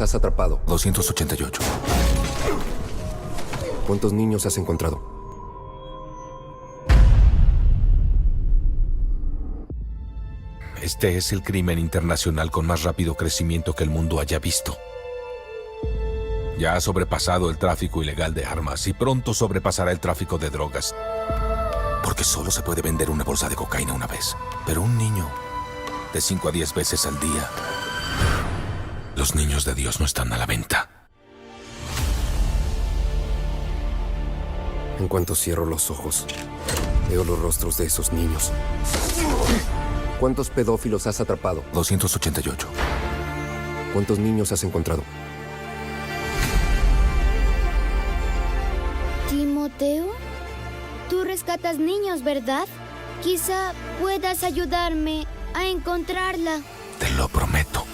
has atrapado? 288. ¿Cuántos niños has encontrado? Este es el crimen internacional con más rápido crecimiento que el mundo haya visto. Ya ha sobrepasado el tráfico ilegal de armas y pronto sobrepasará el tráfico de drogas. Porque solo se puede vender una bolsa de cocaína una vez. Pero un niño, de 5 a 10 veces al día. Los niños de Dios no están a la venta. En cuanto cierro los ojos, veo los rostros de esos niños. ¿Cuántos pedófilos has atrapado? 288. ¿Cuántos niños has encontrado? Timoteo, tú rescatas niños, ¿verdad? Quizá puedas ayudarme a encontrarla. Te lo prometo.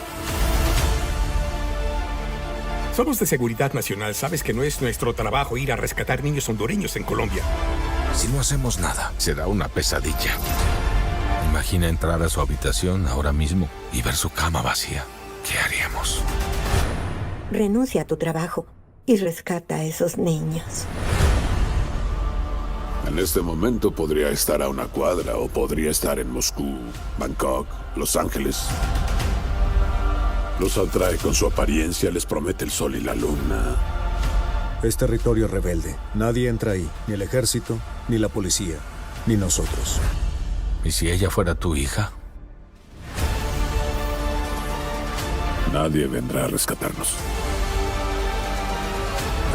Somos de Seguridad Nacional. Sabes que no es nuestro trabajo ir a rescatar niños hondureños en Colombia. Si no hacemos nada, será una pesadilla. Imagina entrar a su habitación ahora mismo y ver su cama vacía. ¿Qué haríamos? Renuncia a tu trabajo y rescata a esos niños. En este momento podría estar a una cuadra o podría estar en Moscú, Bangkok, Los Ángeles. Los atrae con su apariencia, les promete el sol y la luna. Es territorio rebelde. Nadie entra ahí, ni el ejército, ni la policía, ni nosotros. ¿Y si ella fuera tu hija? Nadie vendrá a rescatarnos.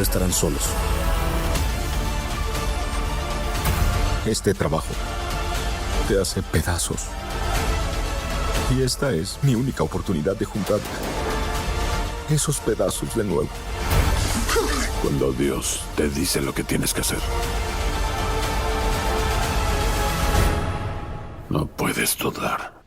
Estarán solos. Este trabajo te hace pedazos. Y esta es mi única oportunidad de juntar esos pedazos de nuevo. Cuando Dios te dice lo que tienes que hacer, no puedes dudar.